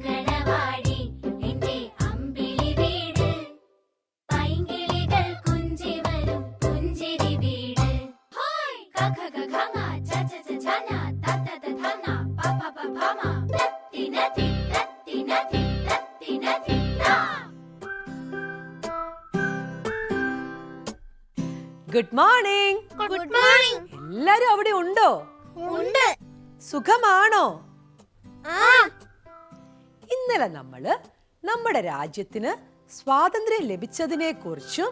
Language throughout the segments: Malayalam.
അങ്കണവാടി എന്റെ അമ്പിളി വീട് പൈങ്കിളികൾ കുഞ്ചി വരും പുഞ്ചിരി വീട് ഹോയ് ഖ ഖ ഖ ഖ ങ ഛ ഛ ഛ ഛ ന ത ത ത ധ ന പ പ പ ഭ മ തത്തി നതി തത്തി നതി തത്തി നതി ത. Good morning. Good morning. എല്ലാരും അവിടെ ഉണ്ടോ? ഉണ്ട്. സുഖമാണോ? ആ. ഇന്നലെ നമ്മള് നമ്മുടെ രാജ്യത്തിന് സ്വാതന്ത്ര്യം ലഭിച്ചതിനെ കുറിച്ചും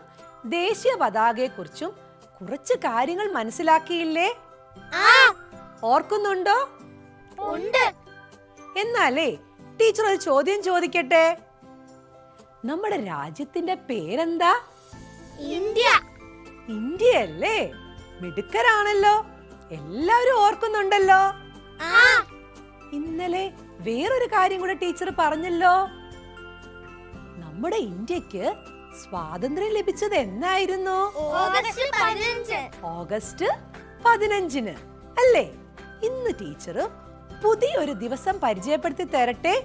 ദേശീയ പതാകയെ കുറിച്ചും കുറച്ച് കാര്യങ്ങൾ മനസ്സിലാക്കിയില്ലേ? ആ. ഓർക്കുന്നുണ്ടോ? ഉണ്ട്. എന്നാലേ ടീച്ചർ ഒരു ചോദ്യം ചോദിക്കട്ടെ. നമ്മുടെ രാജ്യത്തിന്റെ പേരെന്താ? ഇന്ത്യ. ഇന്ത്യ അല്ലേ? മിടുക്കരാണല്ലോ. എല്ലാവരും ഓർക്കുന്നുണ്ടല്ലോ. ആ. ഇന്നലെ വേറൊരു കാര്യം കൂടെ ടീച്ചർ പറഞ്ഞല്ലോ. നമ്മുടെ ഇന്ത്യക്ക് സ്വാതന്ത്ര്യം ലഭിച്ചത് എന്നായിരുന്നു? ഓഗസ്റ്റ് 15. ഓഗസ്റ്റ് 15 അല്ലേ? ഇന്ന് ടീച്ചർ പുതിയൊരു ദിവസം പരിചയപ്പെടുത്തി തരട്ടെ.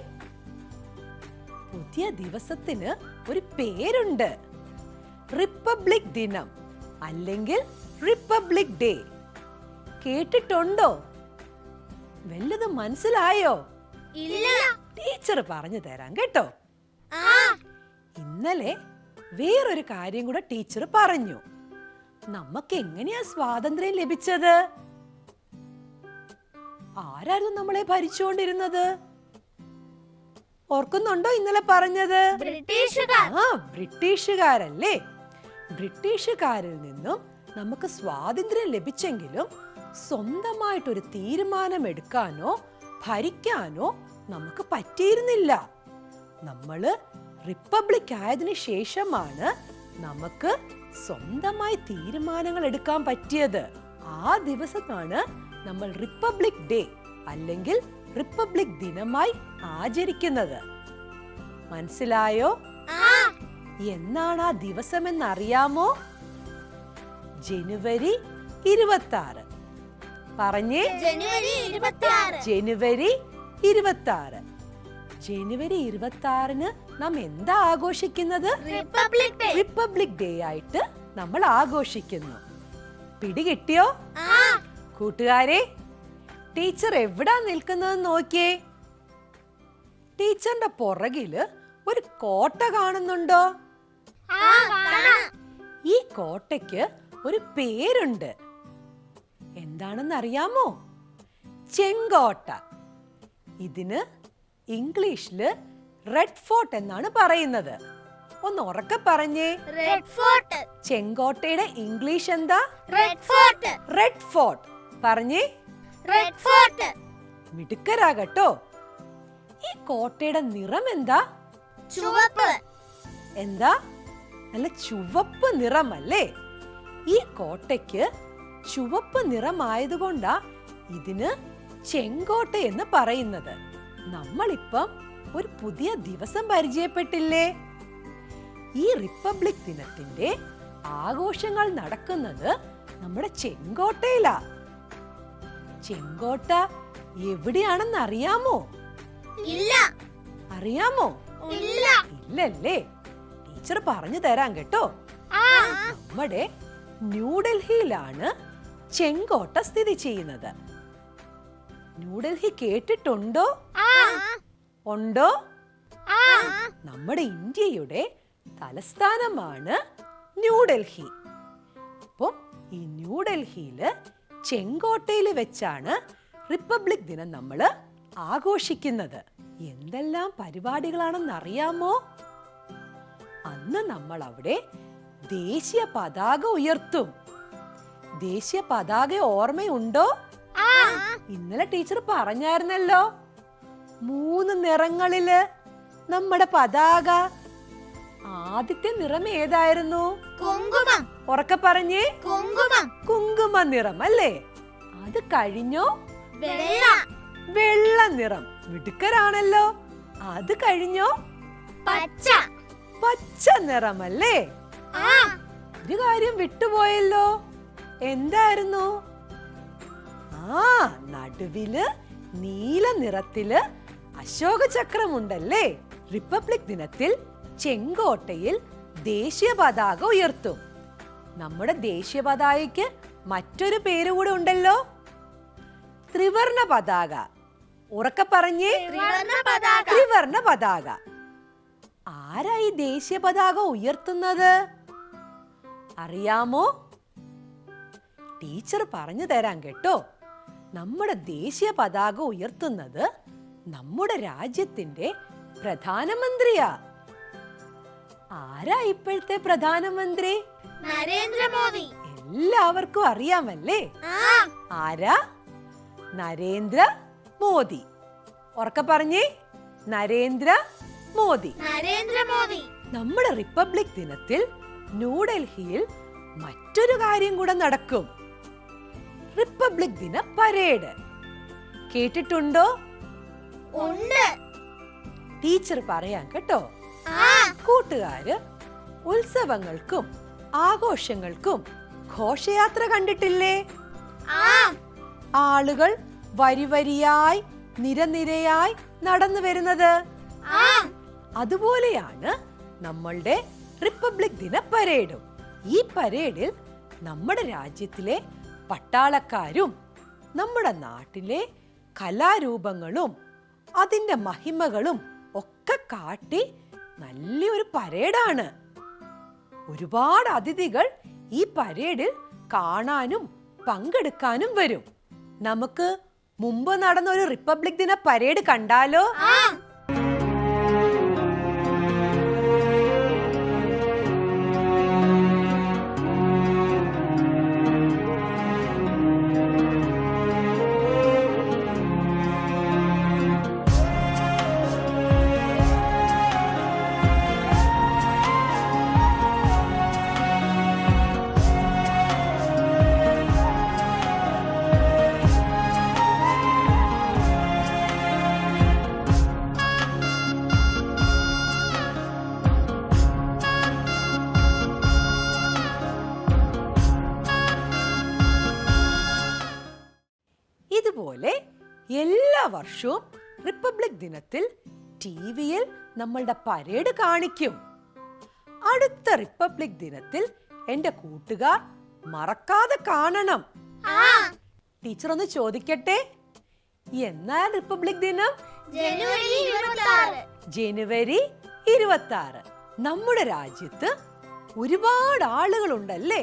പുതിയ ദിവസത്തിന് ഒരു പേരുണ്ട്. റിപ്പബ്ലിക് ദിനം അല്ലെങ്കിൽ റിപ്പബ്ലിക് ഡേ. കേട്ടിട്ടുണ്ടോ? വല്ലതും മനസ്സിലായോ? ഇല്ല. ടീച്ചർ പറഞ്ഞു തരാം കേട്ടോ. ആ. ഇന്നലെ വേറൊരു കാര്യം കൂടെ ടീച്ചർ പറഞ്ഞു. നമുക്ക് എങ്ങനെയാ സ്വാതന്ത്ര്യം ലഭിച്ചത്? ആരായിരുന്നു നമ്മളെ ഭരിച്ചുകൊണ്ടിരുന്നത്? ഓർക്കുന്നുണ്ടോ ഇന്നലെ പറഞ്ഞത്? ബ്രിട്ടീഷുകാർ. ആ, ബ്രിട്ടീഷുകാരല്ലേ? ബ്രിട്ടീഷുകാരിൽ നിന്നും നമുക്ക് സ്വാതന്ത്ര്യം ലഭിച്ചെങ്കിലും സ്വന്തമായിട്ടൊരു തീരുമാനം എടുക്കാനോ ഭരിക്കാനോ നമുക്ക് പറ്റിയിരുന്നില്ല. നമ്മള് റിപ്പബ്ലിക് ആയതിനു ശേഷമാണ് നമുക്ക് സ്വന്തമായി തീരുമാനങ്ങൾ എടുക്കാൻ പറ്റിയത്. ആ ദിവസമാണ് നമ്മൾ റിപ്പബ്ലിക് ഡേ അല്ലെങ്കിൽ റിപ്പബ്ലിക് ദിനമായി ആചരിക്കുന്നത്. മനസ്സിലായോ? എന്നാണ് ആ ദിവസം എന്നറിയാമോ? ജനുവരി 26. പറഞ്ഞേ. ജനുവരി 26. ജനുവരി 26. ജനുവരി 26 നാം എന്താ ആഘോഷിക്കുന്നത്? Republic day. റിപ്പബ്ലിക് ഡേ ആയിട്ട് നമ്മൾ ആഘോഷിക്കുന്നു. പിടികിട്ടിയോ? ആ. കൂട്ടുകാരെ, ടീച്ചർ എവിടാ നിൽക്കുന്നതെന്ന് നോക്കിയേ. ടീച്ചറിന്റെ പുറകില് ഒരു കോട്ട കാണുന്നുണ്ടോ? ആ, കാണാം. ഈ കോട്ടയ്ക്ക് ഒരു പേരുണ്ട്. എന്താണെന്ന് അറിയാമോ? ചെങ്കോട്ട. ഇതിന് ഇംഗ്ലീഷില് റെഡ് ഫോർട്ട് എന്നാണ് പറയുന്നത്. ഒന്ന് ഉറക്കെ പറഞ്ഞേ. Red Fort. ചെങ്കോട്ടയുടെ ഇംഗ്ലീഷ് എന്താ? Red Fort. Red Fort. പറഞ്ഞേ. Red Fort. മിടുക്കരാകട്ടോ. ഈ കോട്ടയുടെ നിറം എന്താ? ചുവപ്പ്. എന്താ? നല്ല ചുവപ്പ് നിറമല്ലേ? ഈ കോട്ടയ്ക്ക് ചുവപ്പ് നിറമായതുകൊണ്ടാ ഇതിന് ചെങ്കോട്ട എന്ന് പറയുന്നത്. നമ്മളിപ്പം ഒരു പുതിയ ദിവസം പരിചയപ്പെട്ടില്ലേ? ഈ റിപ്പബ്ലിക് ദിനത്തിന്റെ ആഘോഷങ്ങൾ നടക്കുന്നത് നമ്മുടെ ചെങ്കോട്ടയിലാ. ചെങ്കോട്ട എവിടെയാണെന്ന് അറിയാമോ? ഇല്ല. അറിയാമോ? ഇല്ല. ഇല്ലല്ലേ? ടീച്ചർ പറഞ്ഞു തരാം കേട്ടോ. നമ്മുടെ ന്യൂഡൽഹിയിലാണ് ചെങ്കോട്ട സ്ഥിതി ചെയ്യുന്നത്. ന്യൂഡൽഹി കേട്ടിട്ടുണ്ടോ? ഉണ്ടോ? നമ്മുടെ ഇന്ത്യയുടെ തലസ്ഥാനമാണ് ന്യൂഡൽഹി. അപ്പം ഈ ന്യൂഡൽഹിയില് ചെങ്കോട്ടയിൽ വെച്ചാണ് റിപ്പബ്ലിക് ദിനം നമ്മൾ ആഘോഷിക്കുന്നത്. എന്തെല്ലാം പരിപാടികളാണെന്ന് അറിയാമോ? അന്ന് നമ്മൾ അവിടെ ദേശീയ പതാക ഉയർത്തും. ദേശീയ പതാക ഓർമ്മയുണ്ടോ? ഇന്നലെ ടീച്ചർ പറഞ്ഞായിരുന്നല്ലോ, 3 നിറങ്ങളില് നമ്മുടെ പതാക. ആദ്യത്തെ നിറം ഏതായിരുന്നു? കുങ്കുമം. ഉറക്കെ പറഞ്ഞേ. കുങ്കുമം. കുങ്കുമ നിറം അല്ലേ? അത് കഴിഞ്ഞോ? വെള്ള. വെള്ള നിറം. മിടുക്കരാണല്ലോ. അത് കഴിഞ്ഞോ? പച്ച. പച്ച നിറമല്ലേ? ആ. ഒരു കാര്യം വിട്ടുപോയല്ലോ. എന്തായിരുന്നു? നടുവില് നീല നിറത്തില് അശോക ചക്രമുണ്ടല്ലേ? റിപ്പബ്ലിക് ദിനത്തിൽ ചെങ്കോട്ടയിൽ ദേശീയ പതാക ഉയർത്തും. നമ്മുടെ ദേശീയ പതാകയ്ക്ക് മറ്റൊരു പേര് കൂടെ ഉണ്ടല്ലോ, ത്രിവർണ പതാക. ഉറക്കെ പറഞ്ഞേ, ത്രിവർണ പതാക. ആരാ ഈ ദേശീയ പതാക ഉയർത്തുന്നത് അറിയാമോ? ടീച്ചർ പറഞ്ഞു തരാം കേട്ടോ. നമ്മുടെ ദേശീയ പതാക ഉയർത്തുന്നത് നമ്മുടെ രാജ്യത്തിന്റെ പ്രധാനമന്ത്രിയാ. ആരാ ഇപ്പോഴത്തെ പ്രധാനമന്ത്രി? നരേന്ദ്രമോദി. എല്ലാവർക്കും അറിയാമല്ലേ? ആരാ? നരേന്ദ്ര മോദി. ഉറക്കെ പറഞ്ഞേ, നരേന്ദ്ര മോദി. നരേന്ദ്രമോദി. നമ്മുടെ റിപ്പബ്ലിക് ദിനത്തിൽ ന്യൂഡൽഹിയിൽ മറ്റൊരു കാര്യം കൂടെ നടക്കും, റിപ്പബ്ലിക് ദിന പരേഡ്. കേട്ടിട്ടുണ്ടോ? ഉണ്ട്. ടീച്ചർ പറയാം കേട്ടോ. കൂട്ടുകാര് ഉത്സവങ്ങൾക്കും ആഘോഷങ്ങൾക്കും ഘോഷയാത്ര കണ്ടിട്ടില്ലേ? ആളുകൾ വരിവരിയായി നിരനിരയായി നടന്നു വരുന്നത്. അതുപോലെയാണ് നമ്മളുടെ റിപ്പബ്ലിക് ദിന പരേഡും. ഈ പരേഡിൽ നമ്മുടെ രാജ്യത്തിലെ പട്ടാളക്കാരും നമ്മുടെ നാട്ടിലെ കലാരൂപങ്ങളും അതിന്റെ മഹിമകളും ഒക്കെ കാട്ടി നല്ലൊരു പരേഡാണ്. ഒരുപാട് അതിഥികൾ ഈ പരേഡിൽ കാണാനും പങ്കെടുക്കാനും വരും. നമുക്ക് മുമ്പ് നടന്ന ഒരു റിപ്പബ്ലിക് ദിന പരേഡ് കണ്ടാലോ? ഇതുപോലെ എല്ലാ വർഷവും റിപ്പബ്ലിക് ദിനത്തിൽ ടിവിയിൽ നമ്മളുടെ പരേഡ് കാണിക്കും. അടുത്ത റിപ്പബ്ലിക് ദിനത്തിൽ എന്റെ കൂട്ടുകാർ മറക്കാതെ കാണണം. ടീച്ചർ ഒന്ന് ചോദിക്കട്ടെ, എന്നാ റിപ്പബ്ലിക് ദിനം? ജനുവരി 26. നമ്മുടെ രാജ്യത്ത് ഒരുപാട് ആളുകളുണ്ടല്ലേ?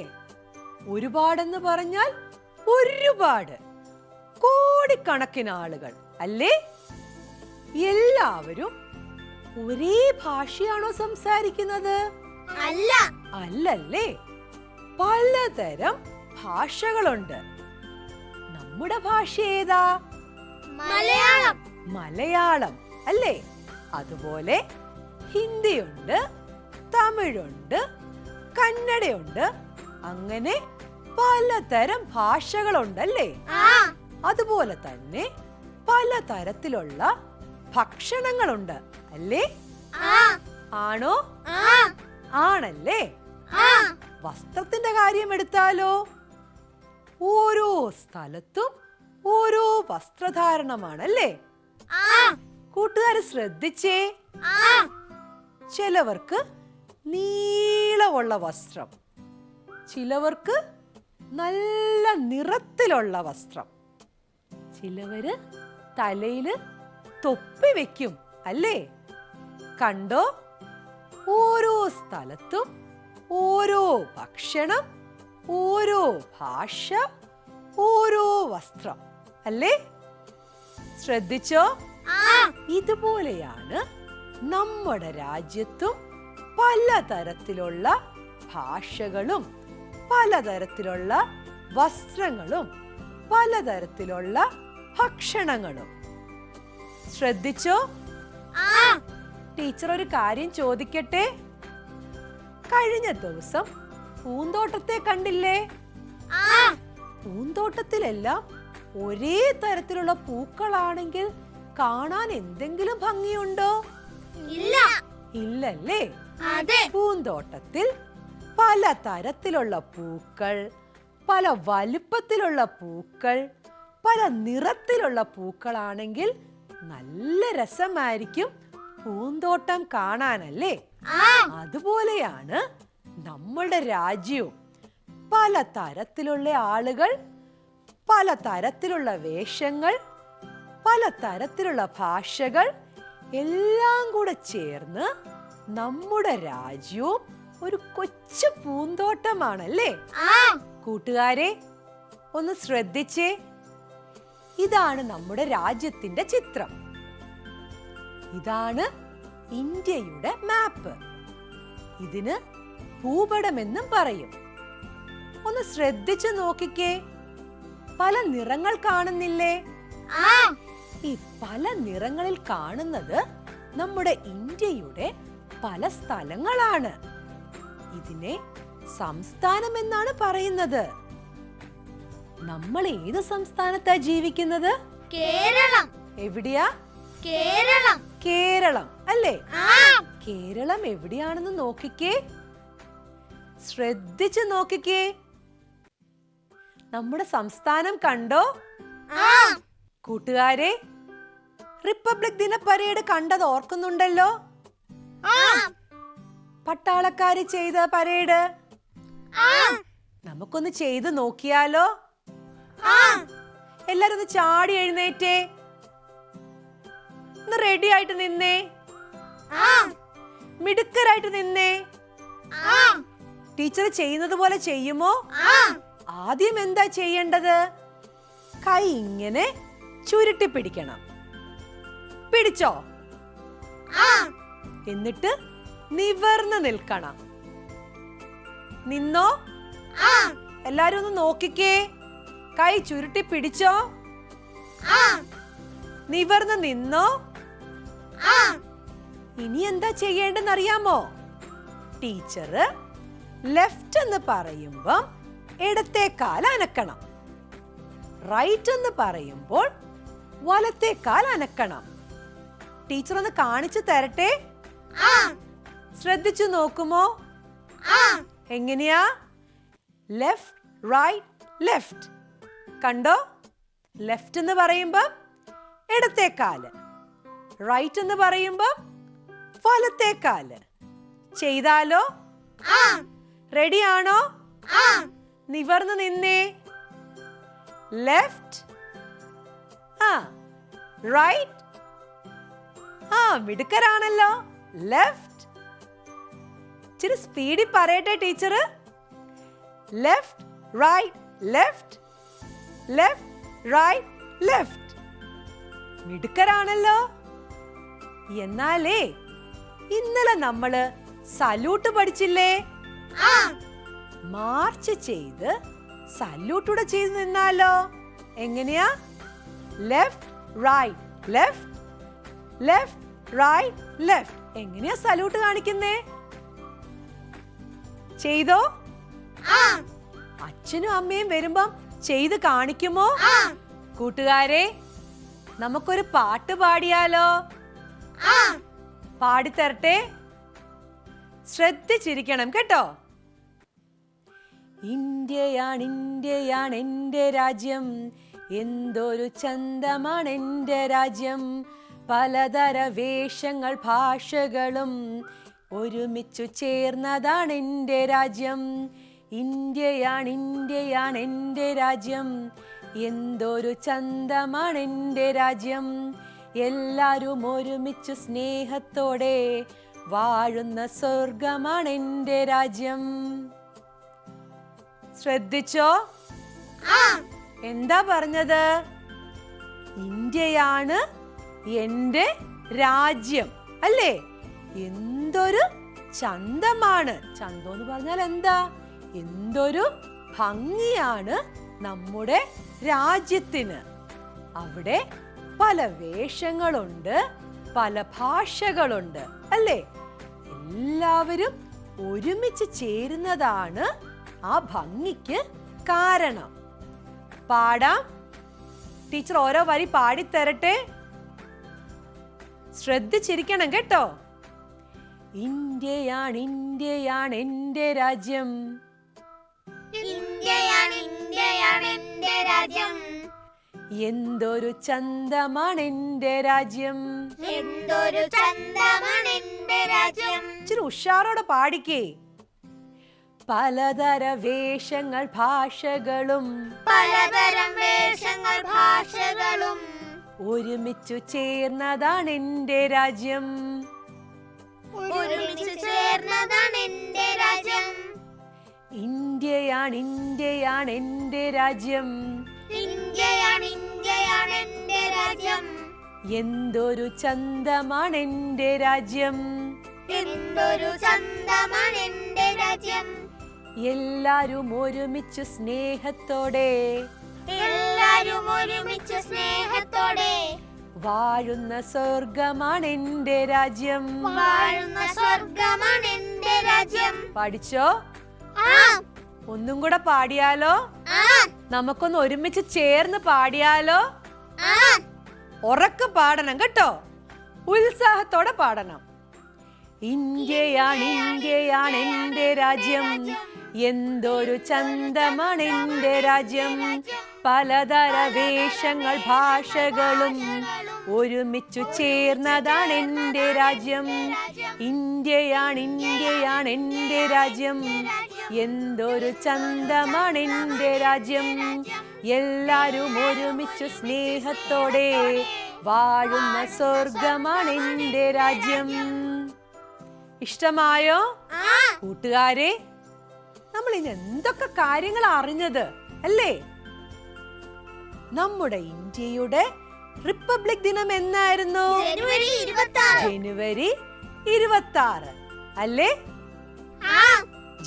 ഒരുപാടെന്ന് പറഞ്ഞാൽ ഒരുപാട്, കോടിക്കണക്കിന് ആളുകൾ അല്ലേ? എല്ലാവരും ഒരേ ഭാഷയാണോ സംസാരിക്കുന്നത്? അല്ലല്ലേ, പലതരം ഭാഷകളുണ്ട്. നമ്മുടെ ഭാഷ ഏതാ? മലയാളം അല്ലേ? അതുപോലെ ഹിന്ദിയുണ്ട്, തമിഴുണ്ട്, കന്നഡയുണ്ട്, അങ്ങനെ പലതരം ഭാഷകളുണ്ടല്ലേ? അതുപോലെ തന്നെ പലതരത്തിലുള്ള ഭക്ഷണങ്ങളുണ്ട് അല്ലേ? ആണോ? ആണല്ലേ? വസ്ത്രത്തിന്റെ കാര്യം എടുത്താലോ? ഓരോ സ്ഥലത്തും ഓരോ വസ്ത്രധാരണമാണല്ലേ? കൂട്ടുകാര് ശ്രദ്ധിച്ചേ. ചിലവർക്ക് നീളമുള്ള വസ്ത്രം, ചിലവർക്ക് നല്ല നിറത്തിലുള്ള വസ്ത്രം, ചിലവര് തലയില് തൊപ്പി വെക്കും അല്ലേ? കണ്ടോ, ഓരോ സ്ഥലത്തും ഓരോ ഭക്ഷണം, ഓരോ ഭാഷ, ഓരോ വസ്ത്രം അല്ലേ? ശ്രദ്ധിച്ചോ? ഇതുപോലെയാണ് നമ്മുടെ രാജ്യത്തും പലതരത്തിലുള്ള ഭാഷകളും പലതരത്തിലുള്ള വസ്ത്രങ്ങളും പലതരത്തിലുള്ള ഭക്ഷണങ്ങളും. ശ്രദ്ധിച്ചോ? ടീച്ചർ ഒരു കാര്യം ചോദിക്കട്ടെ. കഴിഞ്ഞ ദിവസം പൂന്തോട്ടത്തെ കണ്ടില്ലേ? പൂന്തോട്ടത്തിലെല്ലാം ഒരേ തരത്തിലുള്ള പൂക്കളാണെങ്കിൽ കാണാൻ എന്തെങ്കിലും ഭംഗിയുണ്ടോ? ഇല്ലല്ലേ? പൂന്തോട്ടത്തിൽ പല തരത്തിലുള്ള പൂക്കൾ, പല വലുപ്പത്തിലുള്ള പൂക്കൾ, പല നിറത്തിലുള്ള പൂക്കളാണെങ്കിൽ നല്ല രസമായിരിക്കും പൂന്തോട്ടം കാണാനല്ലേ? അതുപോലെയാണ് നമ്മളുടെ രാജ്യവും. പല തരത്തിലുള്ള ആളുകൾ, പല തരത്തിലുള്ള വേഷങ്ങൾ, പല തരത്തിലുള്ള ഭാഷകൾ എല്ലാം കൂടെ ചേർന്ന് നമ്മുടെ രാജ്യവും ഒരു കൊച്ചു പൂന്തോട്ടമാണല്ലേ? കൂട്ടുകാരെ, ഒന്ന് ശ്രദ്ധിച്ചേ. ഇതാണ് നമ്മുടെ രാജ്യത്തിന്റെ ചിത്രം. ഇതാണ് ഇന്ത്യയുടെ മാപ്പ്. ഇതിന് ഭൂപടമെന്നും പറയും. ഒന്ന് ശ്രദ്ധിച്ചു നോക്കിക്കേ. പല നിറങ്ങൾ കാണുന്നില്ലേ? ഈ പല നിറങ്ങളിൽ കാണുന്നത് നമ്മുടെ ഇന്ത്യയുടെ പല സ്ഥലങ്ങളാണ്. ഇതിനെ സംസ്ഥാനം എന്നാണ് പറയുന്നത്. നമ്മൾ ഏത് സംസ്ഥാനത്താ ജീവിക്കുന്നത്? കേരളം. എവിടെയാ? കേരളം. കേരളം അല്ലേ? കേരളം എവിടെയാണെന്ന് നോക്കിക്കേ. ശ്രദ്ധിച്ചു നോക്കിക്കേ. നമ്മുടെ സംസ്ഥാനം കണ്ടോ? കൂട്ടുകാരെ, റിപ്പബ്ലിക് ദിന പരേഡ് കണ്ടത് ഓർക്കുന്നുണ്ടല്ലോ? പട്ടാളക്കാര് ചെയ്ത പരേഡ് നമുക്കൊന്ന് ചെയ്ത് നോക്കിയാലോ? എല്ലാരും ഒന്ന് ചാടി എഴുന്നേറ്റേ. ഒന്ന് റെഡി ആയിട്ട് നിന്നേ. മിടുക്കരായിട്ട് നിന്നേ. ടീച്ചർ ചെയ്യുന്നത് പോലെ ചെയ്യുമോ? ആദ്യം എന്താ ചെയ്യേണ്ടത്? കൈ ഇങ്ങനെ ചുരുട്ടി പിടിക്കണം. പിടിച്ചോ? എന്നിട്ട് നിവർന്ന് നിൽക്കണം. നിന്നോ? എല്ലാരും ഒന്ന് നോക്കിക്കേ. കൈ ചുരുട്ടി പിടിച്ചോ? നിവർന്ന് നിന്നോ? ഇനി എന്താ ചെയ്യേണ്ടെന്ന് അറിയാമോ? ടീച്ചർ ലെഫ്റ്റ് എന്ന് പറയുമ്പോൾ ഇടത്തെ കാൽ അനക്കണം. റൈറ്റ് എന്ന് പറയുമ്പോൾ വലത്തെ കാൽ അനക്കണം. ടീച്ചർ ഒന്ന് കാണിച്ചു തരട്ടെ. ശ്രദ്ധിച്ചു നോക്കുമോ? എങ്ങനെയാ? Left, right, left. കണ്ടോ? ലെഫ്റ്റ് എന്ന് പറയുമ്പോൾ ഇടത്തെ കാല്, റൈറ്റ് എന്ന് പറയുമ്പോൾ വലത്തെ കാല്. ചെയ്താലോ? റെഡിയാണോ? നിവർന്ന് നിന്നേ. Left, right. മിടുക്കരാണല്ലോ. ലെഫ്റ്റ്. ഇച്ചിരി സ്പീഡിൽ പറയട്ടെ teacher. Left, right, left. Left, right, left. മിടുക്കരാണല്ലോ. എന്നാലേ ഇന്നലെ നമ്മള് സല്യൂട്ട് പഠിച്ചില്ലേ? മാർച്ച് ചെയ്ത് സല്യൂട്ടൂടെ ചെയ്ത് നിന്നാലോ? എങ്ങനെയാ? Left, right, left. Left, right, left. എങ്ങനെയാ സല്യൂട്ട് കാണിക്കുന്നേ? ചെയ്തോ? അച്ഛനും അമ്മയും വരുമ്പം ചെയ്ത് കാണിക്കുമോ? കൂട്ടുകാരെ, നമുക്കൊരു പാട്ട് പാടിയാലോ? പാടിത്തരട്ടെ. ശ്രദ്ധിച്ചിരിക്കണം കേട്ടോ. ഇന്ത്യയാണ്, ഇന്ത്യയാണ് എൻ്റെ രാജ്യം, എന്തൊരു ചന്തമാണ് എൻ്റെ രാജ്യം. പലതര വേഷങ്ങൾ ഭാഷകളും ഒരുമിച്ചു ചേർന്നതാണ് എൻ്റെ രാജ്യം. ഇന്ത്യയാണ്, ഇന്ത്യയാണ് എൻ്റെ രാജ്യം, എന്തൊരു ചന്തമാണ് എൻ്റെ രാജ്യം. എല്ലാരും ഒരുമിച്ചു സ്നേഹത്തോടെ വാഴുന്ന സ്വർഗമാണ് എൻ്റെ രാജ്യം. ശ്രദ്ധിച്ചോ? എന്താ പറഞ്ഞത്? ഇന്ത്യയാണ് എൻ്റെ രാജ്യം അല്ലേ? എന്തൊരു ചന്തമാണ്. ചന്തം എന്ന് പറഞ്ഞാൽ എന്താ? എന്തൊരു ഭംഗിയാണ് നമ്മുടെ രാജ്യത്തിന്. അവിടെ പല വേഷങ്ങളുണ്ട്, പല ഭാഷകളുണ്ട് അല്ലേ? എല്ലാവരും ഒരുമിച്ച് ചേരുന്നതാണ് ആ ഭംഗിക്ക് കാരണം. പാടാം. ടീച്ചർ ഓരോ വരി പാടിത്തരട്ടെ. ശ്രദ്ധിച്ചിരിക്കണം കേട്ടോ. ഇന്ത്യയാണ്, ഇന്ത്യയാണ് എൻ്റെ രാജ്യം, ഇന്ത്യയാണ്, ഇന്ത്യയാണ് എൻ്റെ രാജ്യം. എന്തൊരു ചന്തമാണ് എൻ്റെ രാജ്യം. എന്തൊരു ചന്തമാണ് എൻ്റെ രാജ്യം. ഇച്ചിരി ഉഷാറോടെ പാടിക്കേ. പലതര വേഷങ്ങൾ ഭാഷകളും പലതരം വേഷങ്ങൾ ഭാഷകളും ഒരുമിച്ചു ചേർന്നതാണ് എൻ്റെ രാജ്യം. ഒരുമിച്ച് ചേർന്നതാണ് എൻ്റെ രാജ്യം. ഇന്ത്യയാണ് ഇന്ത്യയാണ് എൻ്റെ രാജ്യം. ഇന്ത്യയാണ് ഇന്ത്യയാണ് എൻ്റെ രാജ്യം. എന്തൊരു ചന്തമാണ് എൻ്റെ രാജ്യം. എന്തൊരു ചന്തമാണ് എൻ്റെ രാജ്യം. എല്ലാരും ഒരുമിച്ച് സ്നേഹത്തോടെ എല്ലാരും ഒരുമിച്ച് സ്നേഹത്തോടെ വാഴുന്ന സ്വർഗമാണ് എൻ്റെ രാജ്യം. വാഴുന്ന സ്വർഗമാണ് എൻ്റെ രാജ്യം. പഠിച്ചോ? ആ ഒന്നും കൂടെ പാടിയാലോ? ആ നമുക്കൊന്ന് ഒരുമിച്ച് ചേർന്ന് പാടിയാലോ? ആ ഉറക്കെ പാടണം കേട്ടോ, ഉത്സാഹത്തോടെ പാടണം. ഇന്ത്യയാണ് ഇന്ത്യയാണ് എൻ്റെ രാജ്യം. എന്തൊരു ചന്തമാണ് എൻ്റെ രാജ്യം. പലതര വേഷങ്ങൾ ഭാഷകളും ഒരുമിച്ചു ചേർന്നതാണ് എൻ്റെ രാജ്യം. ഇന്ത്യയാണ് ഇന്ത്യയാണ് എൻ്റെ രാജ്യം. എന്തൊരു ചന്തമാണ് എൻ്റെ രാജ്യം. എല്ലാരും ഒരുമിച്ചു സ്നേഹത്തോടെ വാഴുന്ന സ്വർഗമാണ് എൻ്റെ രാജ്യം. ഇഷ്ടമായോ കൂട്ടുകാരെ? നമ്മൾ ഇന്ന് എന്തൊക്കെ കാര്യങ്ങൾ അറിഞ്ഞത് അല്ലേ? നമ്മുടെ ഇന്ത്യയുടെ റിപ്പബ്ലിക് ദിനം എന്നായിരുന്നു? ജനുവരി 26 അല്ലേ?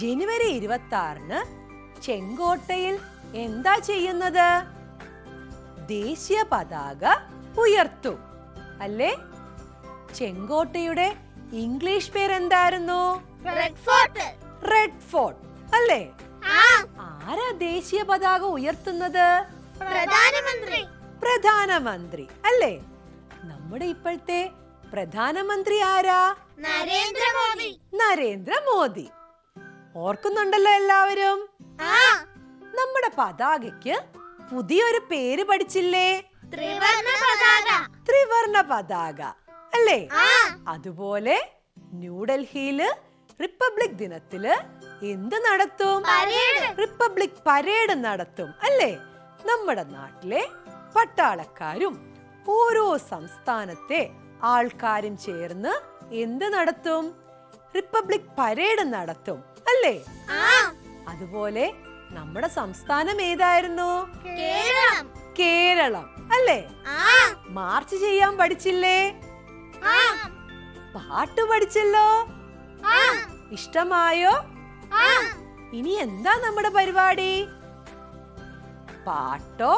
ജനുവരി 26 ചെങ്കോട്ടയിൽ എന്താ ചെയ്യുന്നത്? ദേശീയ പതാക ഉയർത്തും അല്ലേ? ചെങ്കോട്ടയുടെ ഇംഗ്ലീഷ് പേരെന്തായിരുന്നു? റെഡ് ഫോർട്ട് അല്ലേ? ആരാ ദേശീയ പതാക ഉയർത്തുന്നത്? പ്രധാനമന്ത്രി അല്ലേ? നമ്മുടെ ഇപ്പോഴത്തെ പ്രധാനമന്ത്രി ആരാ? നരേന്ദ്രമോദി. ഓർക്കുന്നുണ്ടല്ലോ എല്ലാവരും? നമ്മുടെ പതാകയ്ക്ക് പുതിയൊരു പേര് പഠിച്ചില്ലേ? ത്രിവർണ പതാക അല്ലേ? അതുപോലെ ന്യൂഡൽഹിയില് റിപ്പബ്ലിക് ദിനത്തില് എന്ത് നടത്തും? റിപ്പബ്ലിക് പരേഡ് നടത്തും അല്ലേ? നമ്മുടെ നാട്ടിലെ പട്ടാളക്കാരും ഓരോ സംസ്ഥാനത്തെ ആൾക്കാരും ചേർന്ന് എന്ത് നടത്തും? റിപ്പബ്ലിക് പരേഡ് നടത്തും അല്ലേ? അതുപോലെ നമ്മുടെ സംസ്ഥാനം ഏതായിരുന്നു? കേരളം അല്ലേ? മാർച്ച് ചെയ്യാൻ പഠിച്ചില്ലേ? പാട്ട് പഠിച്ചല്ലോ. ഇഷ്ടമായോ? ഇനി എന്താ നമ്മുടെ പരിപാടി? പാട്ടോ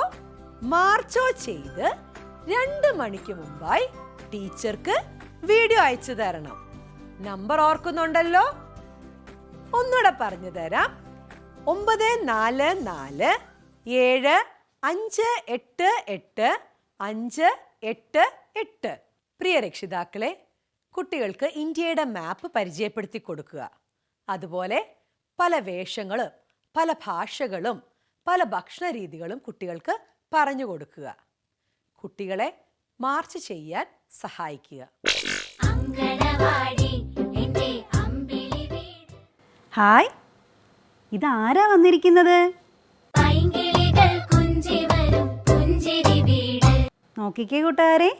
മാർച്ചോ ചെയ്ത് 2 മണിക്ക് മുമ്പായി ടീച്ചർക്ക് വീഡിയോ അയച്ചു തരണം. നമ്പർ ഓർക്കുന്നുണ്ടല്ലോ? ഒന്നുകൂടെ പറഞ്ഞു തരാം. 9445885588. പ്രിയ രക്ഷിതാക്കളെ, കുട്ടികൾക്ക് ഇന്ത്യയുടെ മാപ്പ് പരിചയപ്പെടുത്തി കൊടുക്കുക. അതുപോലെ പല വേഷങ്ങളും പല ഭാഷകളും പല ഭക്ഷണ രീതികളും കുട്ടികൾക്ക് പറഞ്ഞു കൊടുക്കുക. കുട്ടികളെ മാർച്ച് ചെയ്യാൻ സഹായിക്കുക. ഹായ്, ഇതാരാ വന്നിരിക്കുന്നത്? നോക്കിക്കേ കൂട്ടുകാരെ,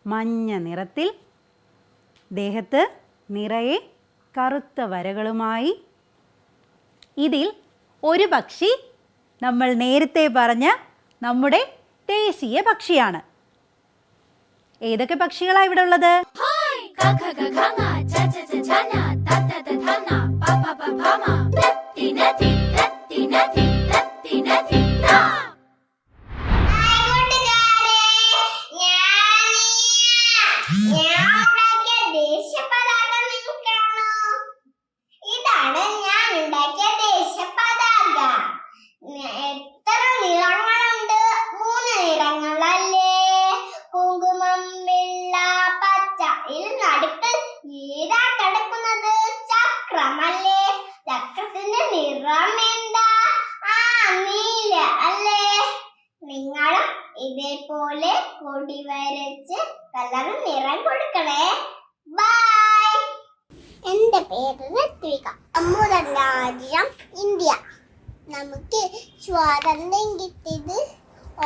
മഞ്ഞ നിറത്തിൽ ദേഹത്ത് നിറയെ കറുത്ത വരകളുമായി. ഇതിൽ ഒരു പക്ഷി നമ്മൾ നേരത്തെ പറഞ്ഞ നമ്മുടെ ദേശീയ പക്ഷിയാണ്. ഏതൊക്കെ പക്ഷികളാണ് ഇവിടെ ഉള്ളത്? ഇതാണ് ഞാൻ ഉണ്ടാക്കിയ ദേശപതാക. എത്ര നിറങ്ങളുണ്ട്? 3 നിറങ്ങളല്ലേ? കുങ്കുമം, വെള്ള, പച്ച. ഇതിൽ നടുക്ക് ഏതാ കിടക്കുന്നത്? ചക്രമല്ലേ? ചക്രത്തിന്റെ നിറം എന്താ? നീല. പോലെ കൊടി വരച്ച് കളർ നിറം കൊടുക്കണേ. ബൈ. എന്റെ പേര് ഋത്വിക. നമ്മുടെ രാജ്യം ഇന്ത്യ. നമുക്ക് സ്വാതന്ത്ര്യം കിട്ടിയത്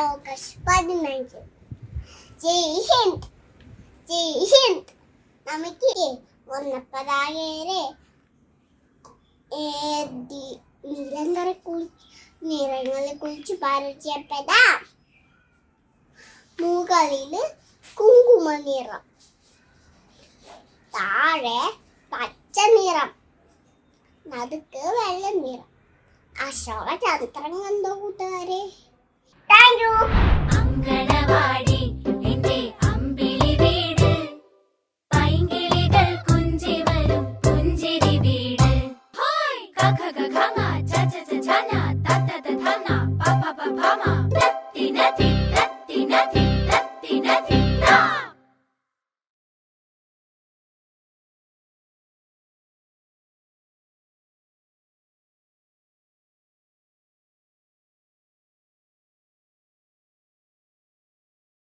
ഓഗസ്റ്റ് 15. ജയ് ഹിന്ദ്, ജയ് ഹിന്ദ്. നമുക്ക് വർണ്ണപ്പതാകയിലെ നിറങ്ങളെ കുറിച്ച് പരിചയപ്പെടാം. മുകളില് കുങ്കുമ നിറം, താഴെ പച്ച നിറം, നടുക്ക് വെള്ള നിറം. അശോക ചരിത്രം കണ്ടോ കൂട്ടുകാരെ? Thank you. അങ്കണ